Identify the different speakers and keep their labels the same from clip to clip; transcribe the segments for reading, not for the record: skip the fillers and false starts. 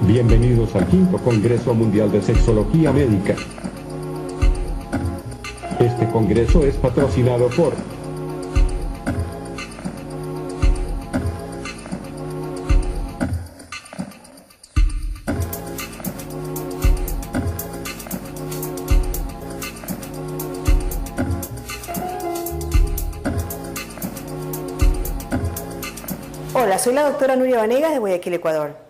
Speaker 1: Bienvenidos al quinto Congreso Mundial de Sexología Médica. Este congreso es patrocinado por
Speaker 2: Hola, soy la doctora Nuria Vanegas de Guayaquil, Ecuador.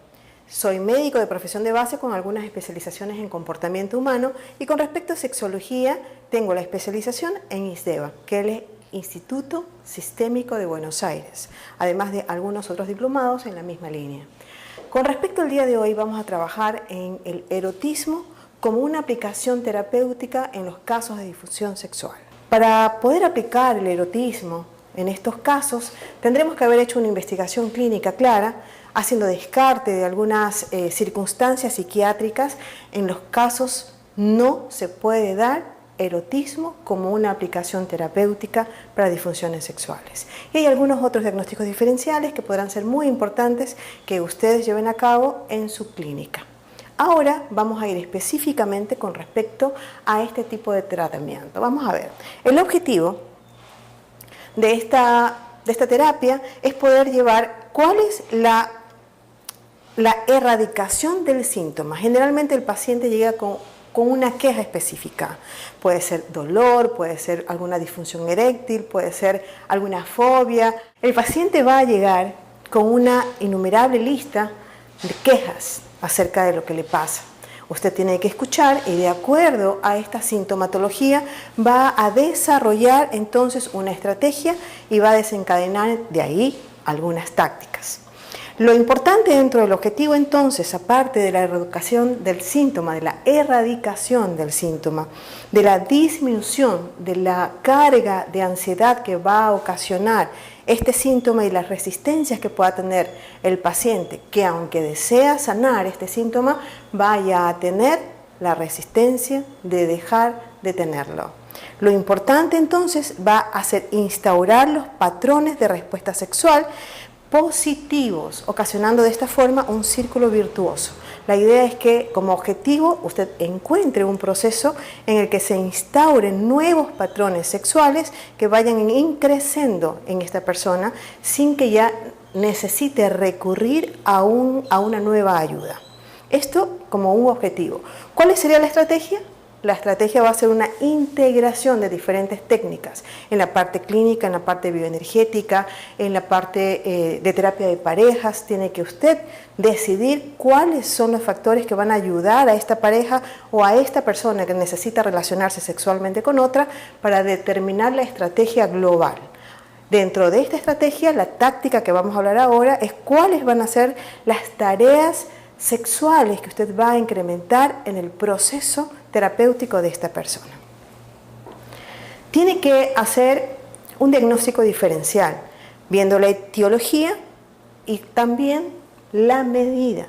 Speaker 2: Soy médico de profesión de base con algunas especializaciones en comportamiento humano y con respecto a sexología tengo la especialización en ISDEBA, que es el Instituto Sistémico de Buenos Aires, además de algunos otros diplomados en la misma línea. Con respecto al día de hoy vamos a trabajar en el erotismo como una aplicación terapéutica en los casos de disfunción sexual. Para poder aplicar el erotismo en estos casos tendremos que haber hecho una investigación clínica clara, haciendo descarte de algunas circunstancias psiquiátricas. En los casos no se puede dar erotismo como una aplicación terapéutica para disfunciones sexuales. Y hay algunos otros diagnósticos diferenciales que podrán ser muy importantes que ustedes lleven a cabo en su clínica. Ahora vamos a ir específicamente con respecto a este tipo de tratamiento. Vamos a ver, el objetivo de esta terapia es poder llevar cuál es la erradicación del síntoma. Generalmente el paciente llega con una queja específica. Puede ser dolor, puede ser alguna disfunción eréctil, puede ser alguna fobia. El paciente va a llegar con una innumerable lista de quejas acerca de lo que le pasa. Usted tiene que escuchar y de acuerdo a esta sintomatología va a desarrollar entonces una estrategia y va a desencadenar de ahí algunas tácticas. Lo importante dentro del objetivo entonces, aparte de la erradicación del síntoma, de la erradicación del síntoma, de la disminución de la carga de ansiedad que va a ocasionar este síntoma y las resistencias que pueda tener el paciente, que aunque desea sanar este síntoma, vaya a tener la resistencia de dejar de tenerlo. Lo importante entonces va a ser instaurar los patrones de respuesta sexual positivos, ocasionando de esta forma un círculo virtuoso. La idea es que como objetivo usted encuentre un proceso en el que se instauren nuevos patrones sexuales que vayan increciendo en esta persona sin que ya necesite recurrir a una nueva ayuda. Esto como un objetivo. ¿Cuál sería la estrategia? La estrategia va a ser una integración de diferentes técnicas en la parte clínica, en la parte bioenergética, en la parte de terapia de parejas. Tiene que usted decidir cuáles son los factores que van a ayudar a esta pareja o a esta persona que necesita relacionarse sexualmente con otra para determinar la estrategia global. Dentro de esta estrategia, la táctica que vamos a hablar ahora es cuáles van a ser las tareas sexuales que usted va a incrementar en el proceso terapéutico de esta persona. Tiene que hacer un diagnóstico diferencial, viendo la etiología y también la medida.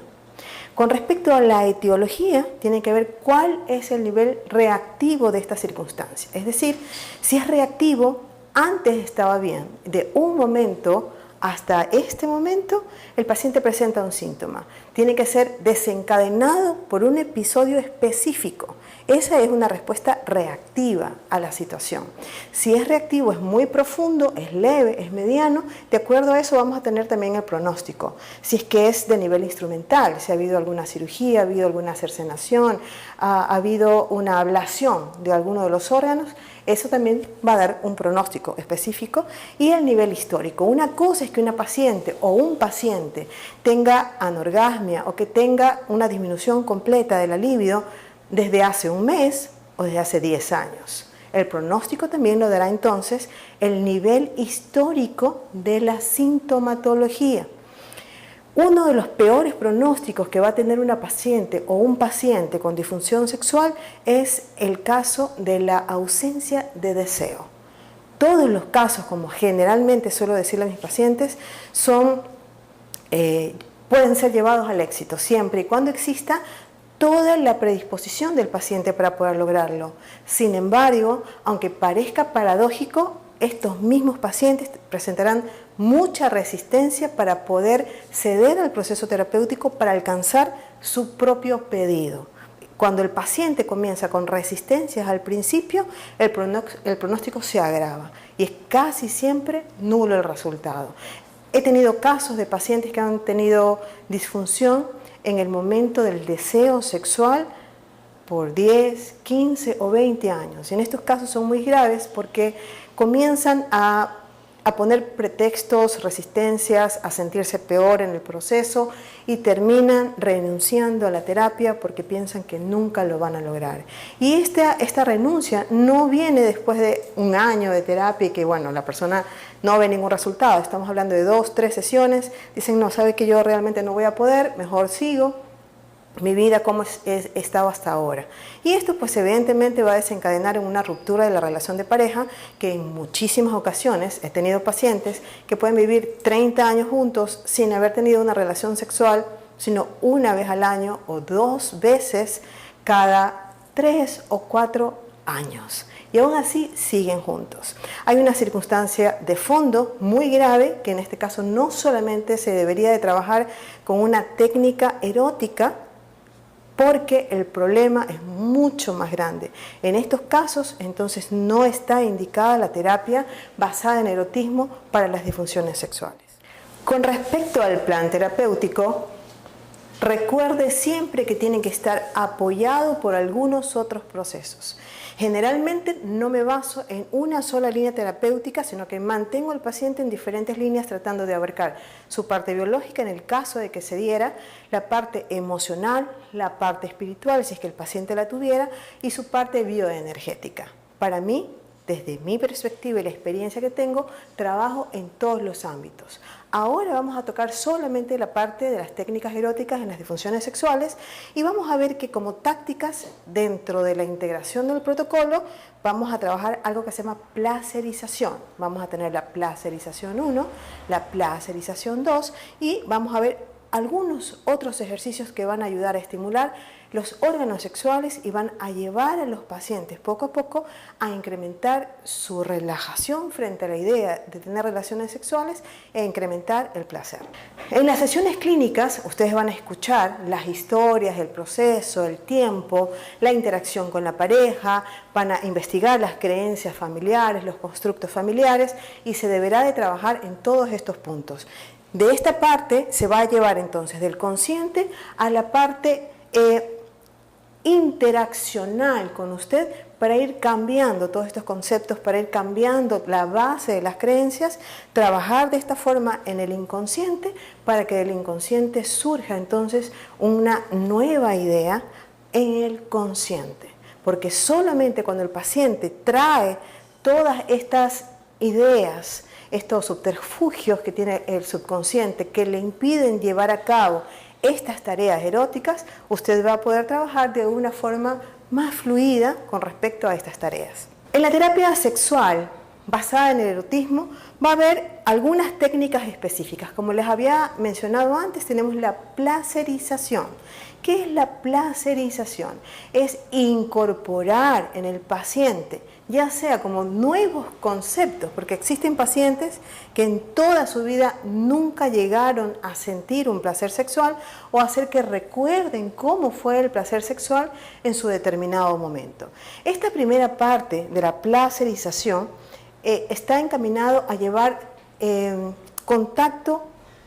Speaker 2: Con respecto a la etiología, tiene que ver cuál es el nivel reactivo de esta circunstancia. Es decir, si es reactivo, antes estaba bien, de un momento hasta este momento, el paciente presenta un síntoma. Tiene que ser desencadenado por un episodio específico. Esa es una respuesta reactiva a la situación. Si es reactivo, es muy profundo, es leve, es mediano. De acuerdo a eso vamos a tener también el pronóstico. Si es que es de nivel instrumental, si ha habido alguna cirugía, ha habido alguna cercenación, ha habido una ablación de alguno de los órganos, eso también va a dar un pronóstico específico. Y el nivel histórico. Una cosa es que una paciente o un paciente tenga anorgasmia o que tenga una disminución completa de la libido desde hace un mes o desde hace 10 años. El pronóstico también lo dará entonces el nivel histórico de la sintomatología. Uno de los peores pronósticos que va a tener una paciente o un paciente con disfunción sexual es el caso de la ausencia de deseo. Todos los casos, como generalmente suelo decirle a mis pacientes, pueden ser llevados al éxito siempre y cuando exista toda la predisposición del paciente para poder lograrlo. Sin embargo, aunque parezca paradójico, estos mismos pacientes presentarán mucha resistencia para poder ceder al proceso terapéutico para alcanzar su propio pedido. Cuando el paciente comienza con resistencias al principio, el pronóstico se agrava y es casi siempre nulo el resultado. He tenido casos de pacientes que han tenido disfunción en el momento del deseo sexual por 10, 15 o 20 años. Y en estos casos son muy graves porque comienzan a poner pretextos, resistencias, a sentirse peor en el proceso y terminan renunciando a la terapia porque piensan que nunca lo van a lograr. Y esta renuncia no viene después de un año de terapia y que, bueno, la persona no ve ningún resultado. Estamos hablando de 2, 3 sesiones. Dicen, no, sabe que yo realmente no voy a poder, mejor sigo mi vida como he estado hasta ahora. Y esto pues evidentemente va a desencadenar en una ruptura de la relación de pareja que en muchísimas ocasiones he tenido pacientes que pueden vivir 30 años juntos sin haber tenido una relación sexual, sino una vez al año o 2 veces cada 3 o 4 años. Y aún así siguen juntos. Hay una circunstancia de fondo muy grave que en este caso no solamente se debería de trabajar con una técnica erótica, porque el problema es mucho más grande. En estos casos, entonces, no está indicada la terapia basada en erotismo para las disfunciones sexuales. Con respecto al plan terapéutico, recuerde siempre que tiene que estar apoyado por algunos otros procesos. Generalmente no me baso en una sola línea terapéutica, sino que mantengo al paciente en diferentes líneas tratando de abarcar su parte biológica en el caso de que se diera, la parte emocional, la parte espiritual si es que el paciente la tuviera y su parte bioenergética. Para mí, desde mi perspectiva y la experiencia que tengo, trabajo en todos los ámbitos. Ahora vamos a tocar solamente la parte de las técnicas eróticas en las disfunciones sexuales y vamos a ver que como tácticas dentro de la integración del protocolo vamos a trabajar algo que se llama placerización. Vamos a tener la placerización 1, la placerización 2 y vamos a ver algunos otros ejercicios que van a ayudar a estimular los órganos sexuales y van a llevar a los pacientes poco a poco a incrementar su relajación frente a la idea de tener relaciones sexuales e incrementar el placer. En las sesiones clínicas ustedes van a escuchar las historias, el proceso, el tiempo, la interacción con la pareja, van a investigar las creencias familiares, los constructos familiares y se deberá de trabajar en todos estos puntos. De esta parte se va a llevar entonces del consciente a la parte interaccional con usted para ir cambiando todos estos conceptos, para ir cambiando la base de las creencias, trabajar de esta forma en el inconsciente para que del inconsciente surja entonces una nueva idea en el consciente. Porque solamente cuando el paciente trae todas estas ideas, estos subterfugios que tiene el subconsciente que le impiden llevar a cabo estas tareas eróticas, usted va a poder trabajar de una forma más fluida con respecto a estas tareas. En la terapia sexual basada en el erotismo va a haber algunas técnicas específicas. Como les había mencionado antes, tenemos la placerización. ¿Qué es la placerización? Es incorporar en el paciente, ya sea como nuevos conceptos, porque existen pacientes que en toda su vida nunca llegaron a sentir un placer sexual o hacer que recuerden cómo fue el placer sexual en su determinado momento. Esta primera parte de la placerización está encaminado a llevar contacto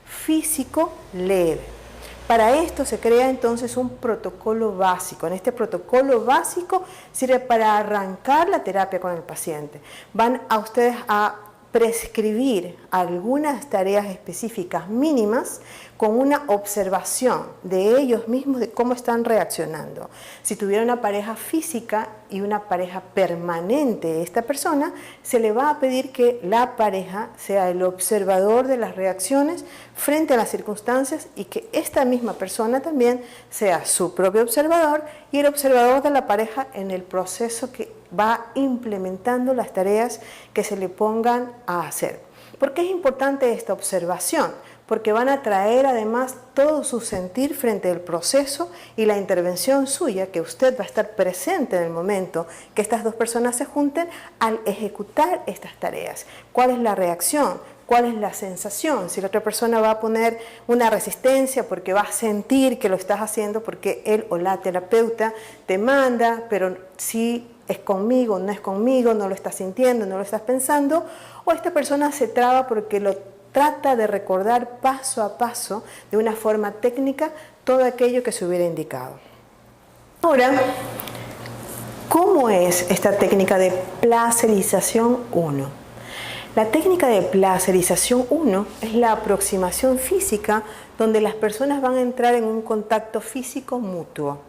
Speaker 2: físico leve. Para esto se crea entonces un protocolo básico. En este protocolo básico sirve para arrancar la terapia con el paciente. Van a ustedes a prescribir algunas tareas específicas mínimas con una observación de ellos mismos de cómo están reaccionando. Si tuviera una pareja física y una pareja permanente de esta persona, se le va a pedir que la pareja sea el observador de las reacciones frente a las circunstancias y que esta misma persona también sea su propio observador y el observador de la pareja en el proceso que va implementando las tareas que se le pongan a hacer. ¿Por qué es importante esta observación? Porque van a traer además todo su sentir frente al proceso y la intervención suya, que usted va a estar presente en el momento que estas dos personas se junten al ejecutar estas tareas. ¿Cuál es la reacción? cuál es la sensación, si la otra persona va a poner una resistencia porque va a sentir que lo estás haciendo porque él o la terapeuta te manda, pero si es conmigo, no es conmigo, no lo estás sintiendo, no lo estás pensando, o esta persona se traba porque lo trata de recordar paso a paso, de una forma técnica, todo aquello que se hubiera indicado. Ahora, ¿cómo es esta técnica de placerización 1? La técnica de placerización 1 es la aproximación física donde las personas van a entrar en un contacto físico mutuo.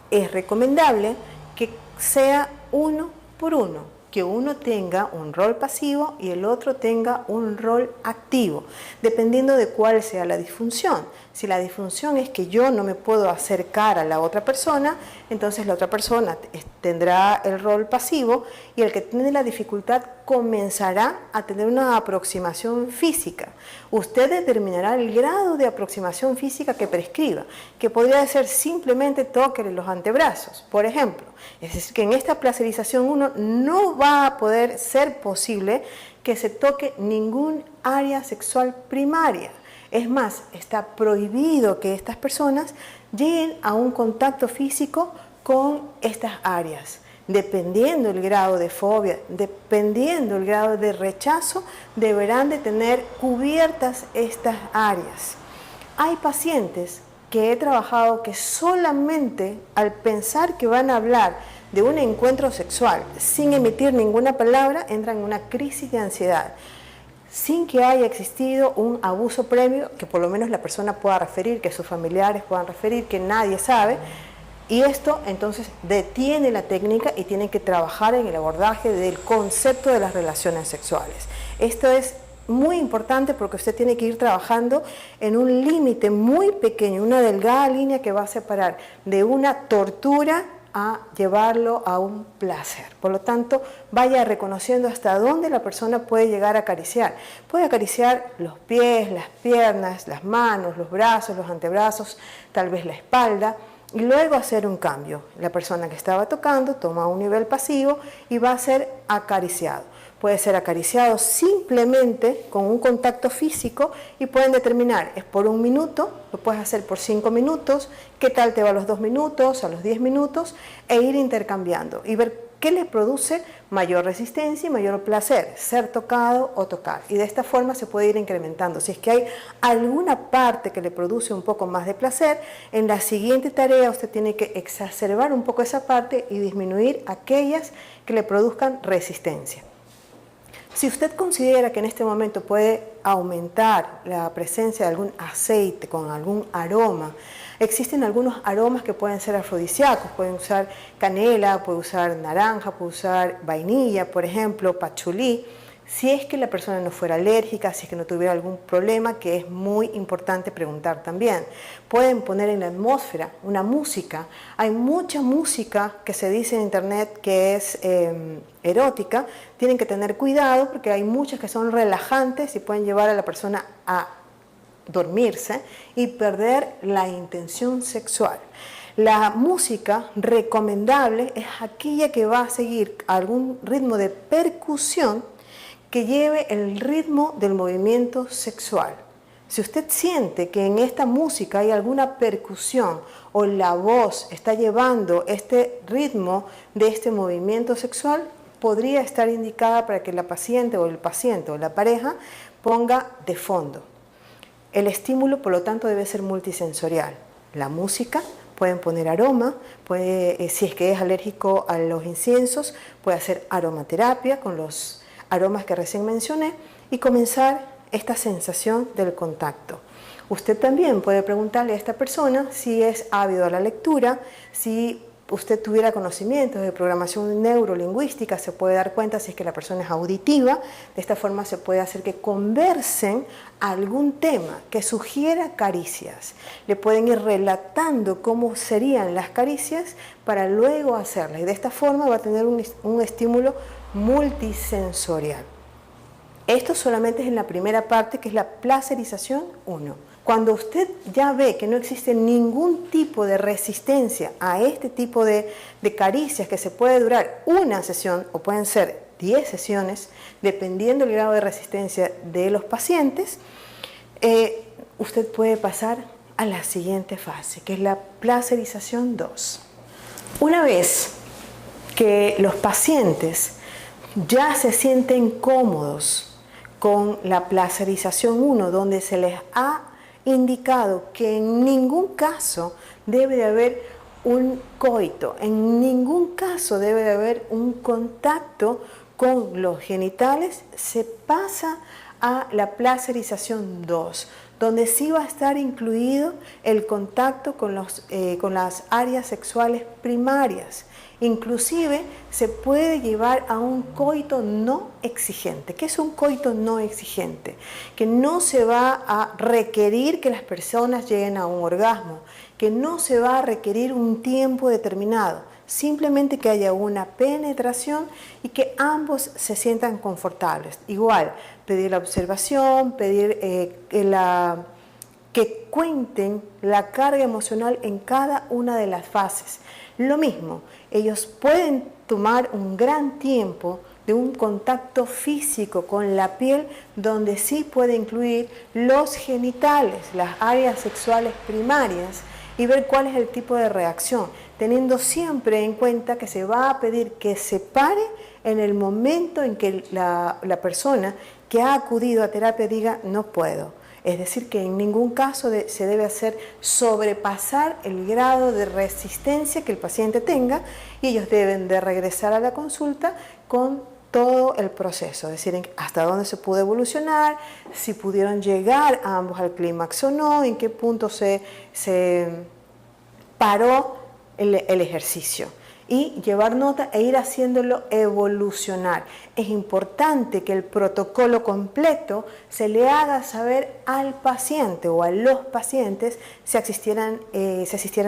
Speaker 2: Es recomendable que sea uno por uno, que uno tenga un rol pasivo y el otro tenga un rol activo, dependiendo de cuál sea la disfunción. Si la disfunción es que yo no me puedo acercar a la otra persona, entonces la otra persona tendrá el rol pasivo y el que tiene la dificultad comenzará a tener una aproximación física. Usted determinará el grado de aproximación física que prescriba, que podría ser simplemente tóquele los antebrazos, por ejemplo. Es decir, que en esta placerización 1 no va a poder ser posible que se toque ningún área sexual primaria. Es más, está prohibido que estas personas lleguen a un contacto físico con estas áreas. Dependiendo el grado de fobia, dependiendo el grado de rechazo, deberán de tener cubiertas estas áreas. Hay pacientes que he trabajado que solamente al pensar que van a hablar de un encuentro sexual sin emitir ninguna palabra, entran en una crisis de ansiedad, sin que haya existido un abuso previo, que por lo menos la persona pueda referir, que sus familiares puedan referir, que nadie sabe. Y esto entonces detiene la técnica y tienen que trabajar en el abordaje del concepto de las relaciones sexuales. Esto es muy importante porque usted tiene que ir trabajando en un límite muy pequeño, una delgada línea que va a separar de una tortura a llevarlo a un placer. Por lo tanto, vaya reconociendo hasta dónde la persona puede llegar a acariciar. Puede acariciar los pies, las piernas, las manos, los brazos, los antebrazos, tal vez la espalda, y luego hacer un cambio. La persona que estaba tocando toma un nivel pasivo y va a ser acariciado. Puede ser acariciado simplemente con un contacto físico y pueden determinar, es por 1 minuto, lo puedes hacer por 5 minutos, qué tal te va a los 2 minutos, a los 10 minutos, e ir intercambiando y ver qué le produce mayor resistencia y mayor placer, ser tocado o tocar. Y de esta forma se puede ir incrementando. Si es que hay alguna parte que le produce un poco más de placer, en la siguiente tarea usted tiene que exacerbar un poco esa parte y disminuir aquellas que le produzcan resistencia. Si usted considera que en este momento puede aumentar la presencia de algún aceite con algún aroma, existen algunos aromas que pueden ser afrodisíacos, pueden usar canela, puede usar naranja, puede usar vainilla, por ejemplo, pachulí. Si es que la persona no fuera alérgica, si es que no tuviera algún problema, que es muy importante preguntar también. Pueden poner en la atmósfera una música. Hay mucha música que se dice en internet que es erótica. Tienen que tener cuidado porque hay muchas que son relajantes y pueden llevar a la persona a dormirse y perder la intención sexual. La música recomendable es aquella que va a seguir algún ritmo de percusión que lleve el ritmo del movimiento sexual. Si usted siente que en esta música hay alguna percusión o la voz está llevando este ritmo de este movimiento sexual, podría estar indicada para que la paciente o el paciente o la pareja ponga de fondo. El estímulo, por lo tanto, debe ser multisensorial. La música, pueden poner aroma, si es que es alérgico a los inciensos, puede hacer aromaterapia con los aromas que recién mencioné y comenzar esta sensación del contacto. Usted también puede preguntarle a esta persona si es ávido a la lectura, si usted tuviera conocimientos de programación neurolingüística, se puede dar cuenta si es que la persona es auditiva. De esta forma se puede hacer que conversen algún tema que sugiera caricias. Le pueden ir relatando cómo serían las caricias para luego hacerlas y de esta forma va a tener un estímulo multisensorial. Esto solamente es en la primera parte, que es la placerización 1. Cuando usted ya ve que no existe ningún tipo de resistencia a este tipo de caricias que se puede durar una sesión o pueden ser 10 sesiones, dependiendo del grado de resistencia de los pacientes, usted puede pasar a la siguiente fase, que es la placerización 2. Una vez que los pacientes ya se sienten cómodos con la placerización 1, donde se les ha indicado que en ningún caso debe de haber un coito, en ningún caso debe de haber un contacto con los genitales, se pasa a la placerización 2, donde sí va a estar incluido el contacto con las áreas sexuales primarias. Inclusive se puede llevar a un coito no exigente. ¿Qué es un coito no exigente? Que no se va a requerir que las personas lleguen a un orgasmo, que no se va a requerir un tiempo determinado, simplemente que haya una penetración y que ambos se sientan confortables. Igual, pedir la observación, pedir que cuenten la carga emocional en cada una de las fases. Lo mismo, ellos pueden tomar un gran tiempo de un contacto físico con la piel, donde sí puede incluir los genitales, las áreas sexuales primarias, y ver cuál es el tipo de reacción, teniendo siempre en cuenta que se va a pedir que se pare en el momento en que la persona que ha acudido a terapia diga no puedo. Es decir, que en ningún caso se debe hacer sobrepasar el grado de resistencia que el paciente tenga, y ellos deben de regresar a la consulta con todo el proceso, es decir, hasta dónde se pudo evolucionar, si pudieron llegar ambos al clímax o no, en qué punto se paró el ejercicio, y llevar nota e ir haciéndolo evolucionar. Es importante que el protocolo completo se le haga saber al paciente o a los pacientes si asistieran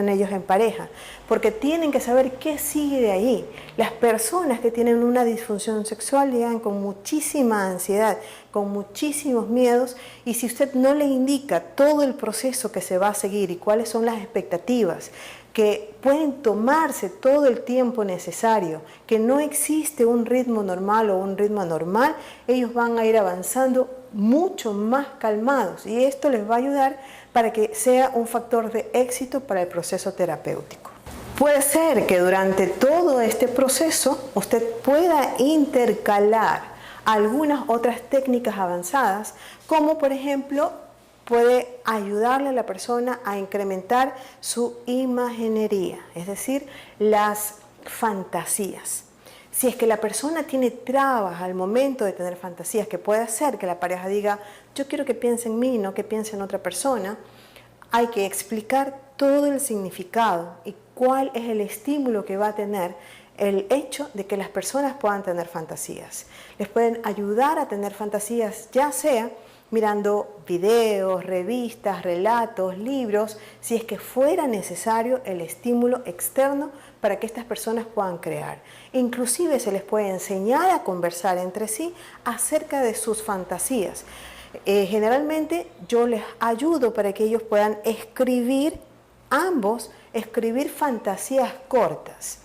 Speaker 2: ellos en pareja, porque tienen que saber qué sigue de ahí. Las personas que tienen una disfunción sexual llegan con muchísima ansiedad, con muchísimos miedos, y si usted no le indica todo el proceso que se va a seguir y cuáles son las expectativas, que pueden tomarse todo el tiempo necesario, que no existe un ritmo normal o un ritmo anormal, ellos van a ir avanzando mucho más calmados, y esto les va a ayudar para que sea un factor de éxito para el proceso terapéutico. Puede ser que durante todo este proceso usted pueda intercalar algunas otras técnicas avanzadas, como por ejemplo puede ayudarle a la persona a incrementar su imaginería, es decir, las fantasías. Si es que la persona tiene trabas al momento de tener fantasías, que puede hacer que la pareja diga, yo quiero que piense en mí, no que piense en otra persona, hay que explicar todo el significado y cuál es el estímulo que va a tener el hecho de que las personas puedan tener fantasías. Les pueden ayudar a tener fantasías, ya sea mirando videos, revistas, relatos, libros, si es que fuera necesario el estímulo externo para que estas personas puedan crear. Inclusive se les puede enseñar a conversar entre sí acerca de sus fantasías. Generalmente yo les ayudo para que ellos puedan escribir, ambos, escribir fantasías cortas.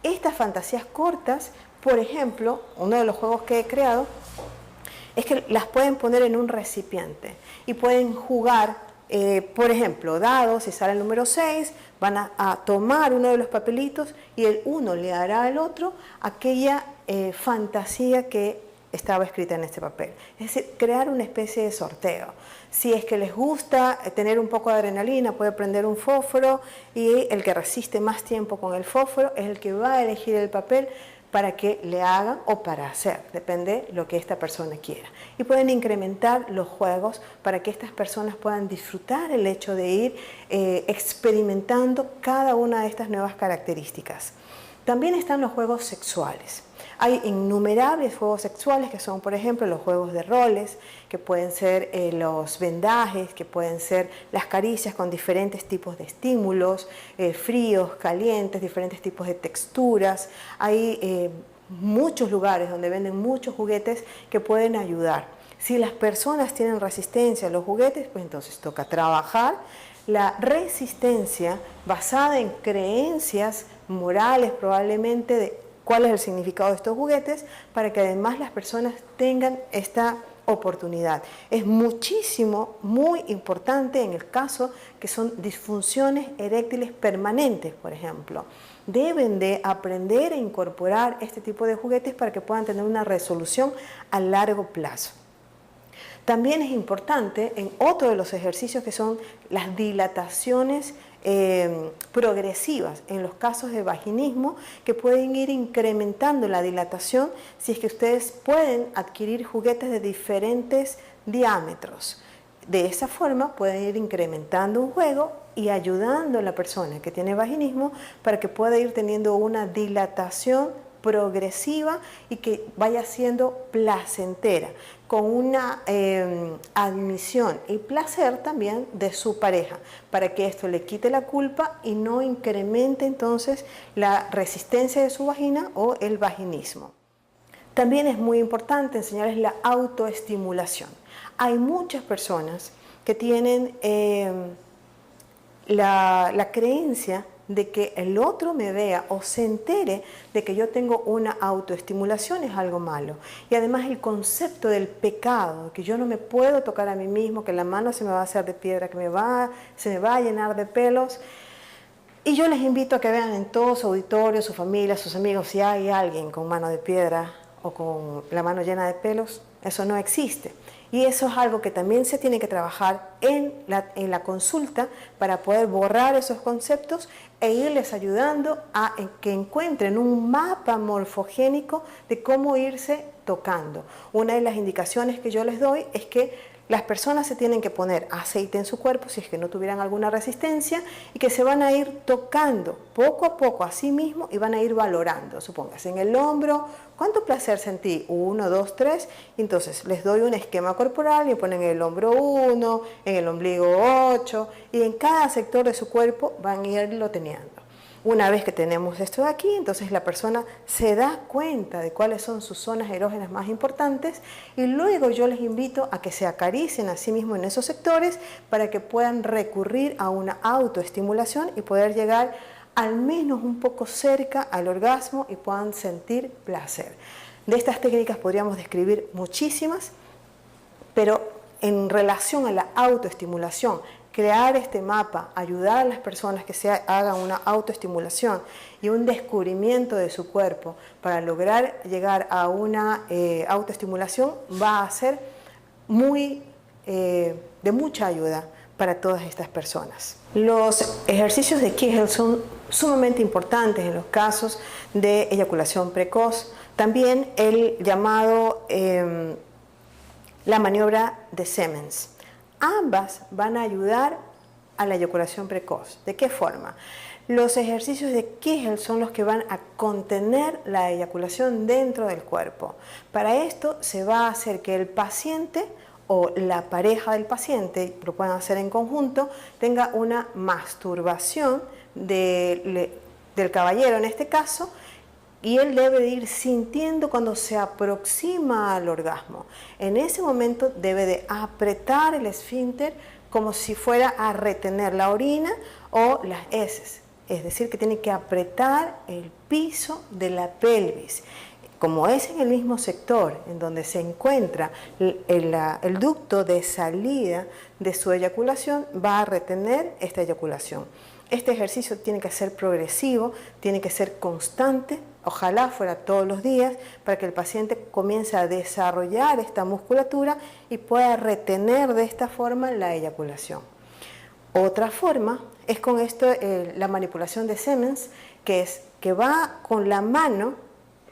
Speaker 2: Estas fantasías cortas, por ejemplo, uno de los juegos que he creado, es que las pueden poner en un recipiente y pueden jugar, por ejemplo, dados. Si sale el número 6, van a tomar uno de los papelitos y el uno le dará al otro aquella fantasía que estaba escrita en este papel. Es decir, crear una especie de sorteo. Si es que les gusta tener un poco de adrenalina, puede prender un fósforo, y el que resiste más tiempo con el fósforo es el que va a elegir el papel para que le hagan o para hacer, depende lo que esta persona quiera. Y pueden incrementar los juegos para que estas personas puedan disfrutar el hecho de ir experimentando cada una de estas nuevas características. También están los juegos sexuales. Hay innumerables juegos sexuales que son, por ejemplo, los juegos de roles, que pueden ser los vendajes, que pueden ser las caricias con diferentes tipos de estímulos, fríos, calientes, diferentes tipos de texturas. Hay muchos lugares donde venden muchos juguetes que pueden ayudar. Si las personas tienen resistencia a los juguetes, pues entonces toca trabajar la resistencia basada en creencias morales, probablemente de cuál es el significado de estos juguetes para que además las personas tengan esta oportunidad. Es muy importante en el caso que son disfunciones eréctiles permanentes, por ejemplo. Deben de aprender a incorporar este tipo de juguetes para que puedan tener una resolución a largo plazo. También es importante en otro de los ejercicios que son las dilataciones progresivas en los casos de vaginismo, que pueden ir incrementando la dilatación si es que ustedes pueden adquirir juguetes de diferentes diámetros. De esa forma pueden ir incrementando un juego y ayudando a la persona que tiene vaginismo para que pueda ir teniendo una dilatación progresiva y que vaya siendo placentera, con una admisión y placer también de su pareja, para que esto le quite la culpa y no incremente entonces la resistencia de su vagina o el vaginismo. También es muy importante enseñarles la autoestimulación. Hay muchas personas que tienen la creencia de que el otro me vea o se entere de que yo tengo una autoestimulación es algo malo. Y además el concepto del pecado, que yo no me puedo tocar a mí mismo, que la mano se me va a hacer de piedra, que se me va a llenar de pelos. Y yo les invito a que vean en todo su auditorio, su familia, sus amigos, si hay alguien con mano de piedra o con la mano llena de pelos, eso no existe. Y eso es algo que también se tiene que trabajar en la consulta para poder borrar esos conceptos e irles ayudando a que encuentren un mapa morfogénico de cómo irse tocando. Una de las indicaciones que yo les doy es que las personas se tienen que poner aceite en su cuerpo si es que no tuvieran alguna resistencia y que se van a ir tocando poco a poco a sí mismo y van a ir valorando. Supóngase en el hombro, ¿cuánto placer sentí? 1, 2, 3. Entonces les doy un esquema corporal y ponen en el hombro 1, en el ombligo 8 y en cada sector de su cuerpo van a irlo teniendo. Una vez que tenemos esto de aquí, entonces la persona se da cuenta de cuáles son sus zonas erógenas más importantes y luego yo les invito a que se acaricien a sí mismos en esos sectores para que puedan recurrir a una autoestimulación y poder llegar al menos un poco cerca al orgasmo y puedan sentir placer. De estas técnicas podríamos describir muchísimas, pero en relación a la autoestimulación, crear este mapa, ayudar a las personas que se hagan una autoestimulación y un descubrimiento de su cuerpo para lograr llegar a una autoestimulación va a ser de mucha ayuda para todas estas personas. Los ejercicios de Kegel son sumamente importantes en los casos de eyaculación precoz. También el llamado la maniobra de Siemens. Ambas van a ayudar a la eyaculación precoz. ¿De qué forma? Los ejercicios de Kegel son los que van a contener la eyaculación dentro del cuerpo. Para esto se va a hacer que el paciente o la pareja del paciente, lo pueden hacer en conjunto, tenga una masturbación del caballero en este caso, y él debe de ir sintiendo cuando se aproxima al orgasmo. En ese momento debe de apretar el esfínter como si fuera a retener la orina o las heces. Es decir, que tiene que apretar el piso de la pelvis. Como es en el mismo sector en donde se encuentra el ducto de salida de su eyaculación, va a retener esta eyaculación. Este ejercicio tiene que ser progresivo, tiene que ser constante, ojalá fuera todos los días, para que el paciente comience a desarrollar esta musculatura y pueda retener de esta forma la eyaculación. Otra forma es con esto, la manipulación de Siemens, que es que va con la mano,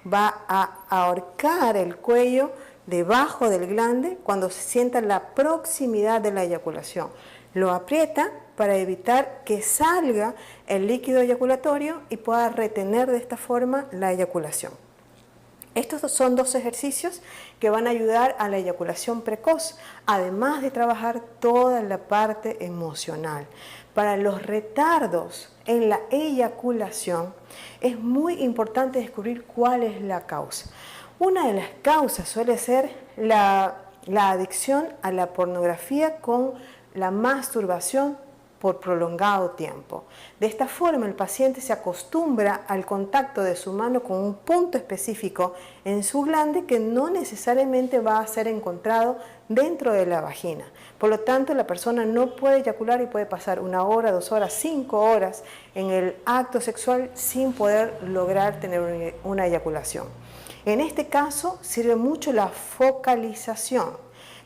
Speaker 2: va a ahorcar el cuello debajo del glande cuando se sienta la proximidad de la eyaculación. Lo aprieta para evitar que salga el líquido eyaculatorio y pueda retener de esta forma la eyaculación. Estos son dos ejercicios que van a ayudar a la eyaculación precoz, además de trabajar toda la parte emocional. Para los retardos en la eyaculación es muy importante descubrir cuál es la causa. Una de las causas suele ser la adicción a la pornografía con la masturbación por prolongado tiempo. De esta forma, el paciente se acostumbra al contacto de su mano con un punto específico en su glande que no necesariamente va a ser encontrado dentro de la vagina. Por lo tanto, la persona no puede eyacular y puede pasar 1 hora, 2 horas, 5 horas en el acto sexual sin poder lograr tener una eyaculación. En este caso, sirve mucho la focalización.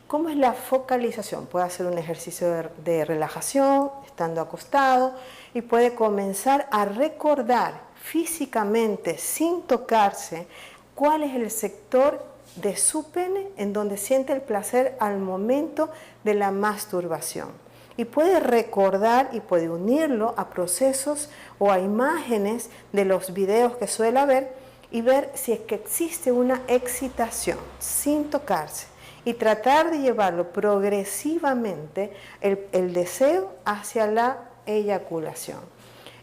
Speaker 2: ¿Cómo es la focalización? Puede hacer un ejercicio de relajación, estando acostado, y puede comenzar a recordar físicamente, sin tocarse, cuál es el sector de su pene en donde siente el placer al momento de la masturbación. Y puede recordar y puede unirlo a procesos o a imágenes de los videos que suele ver y ver si es que existe una excitación sin tocarse. Y tratar de llevarlo progresivamente el deseo hacia la eyaculación.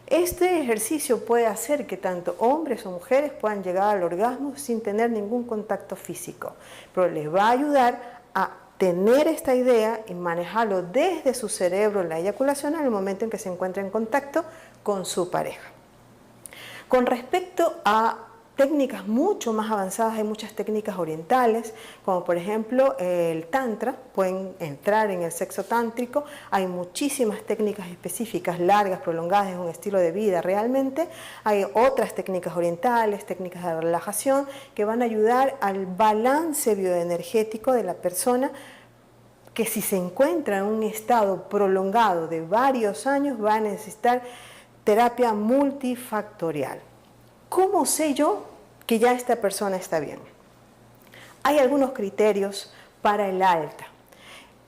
Speaker 2: Este ejercicio puede hacer que tanto hombres o mujeres puedan llegar al orgasmo sin tener ningún contacto físico, pero les va a ayudar a tener esta idea y manejarlo desde su cerebro, la eyaculación, en el momento en que se encuentra en contacto con su pareja. Con respecto a técnicas mucho más avanzadas, hay muchas técnicas orientales, como por ejemplo el tantra, pueden entrar en el sexo tántrico, hay muchísimas técnicas específicas, largas, prolongadas, es un estilo de vida realmente, hay otras técnicas orientales, técnicas de relajación, que van a ayudar al balance bioenergético de la persona, que si se encuentra en un estado prolongado de varios años, va a necesitar terapia multifactorial. ¿Cómo sé yo que ya esta persona está bien? Hay algunos criterios para el alta.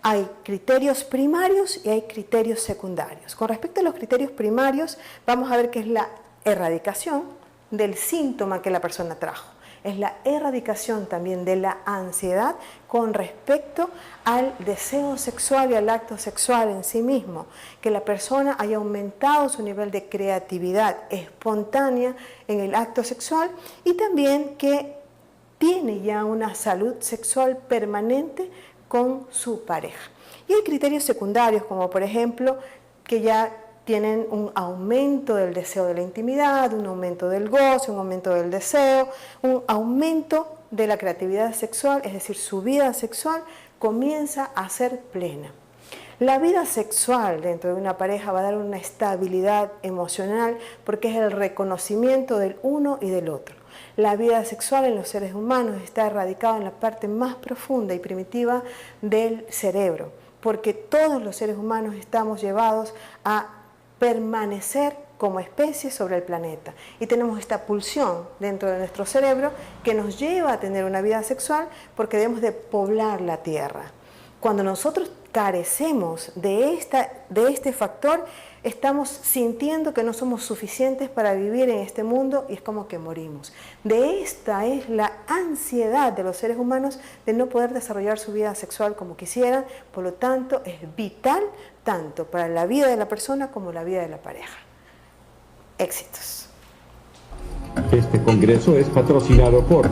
Speaker 2: Hay criterios primarios y hay criterios secundarios. Con respecto a los criterios primarios, vamos a ver qué es la erradicación del síntoma que la persona trajo. Es la erradicación también de la ansiedad con respecto al deseo sexual y al acto sexual en sí mismo. Que la persona haya aumentado su nivel de creatividad espontánea en el acto sexual y también que tiene ya una salud sexual permanente con su pareja. Y hay criterios secundarios como por ejemplo que ya tienen un aumento del deseo de la intimidad, un aumento del goce, un aumento del deseo, un aumento de la creatividad sexual, es decir, su vida sexual comienza a ser plena. La vida sexual dentro de una pareja va a dar una estabilidad emocional porque es el reconocimiento del uno y del otro. La vida sexual en los seres humanos está erradicada en la parte más profunda y primitiva del cerebro, porque todos los seres humanos estamos llevados a permanecer como especie sobre el planeta y tenemos esta pulsión dentro de nuestro cerebro que nos lleva a tener una vida sexual porque debemos de poblar la tierra. Cuando nosotros carecemos de este factor, estamos sintiendo que no somos suficientes para vivir en este mundo y es como que morimos. De esta es la ansiedad de los seres humanos de no poder desarrollar su vida sexual como quisieran, por lo tanto es vital tanto para la vida de la persona como la vida de la pareja. Éxitos.
Speaker 1: Este congreso es patrocinado por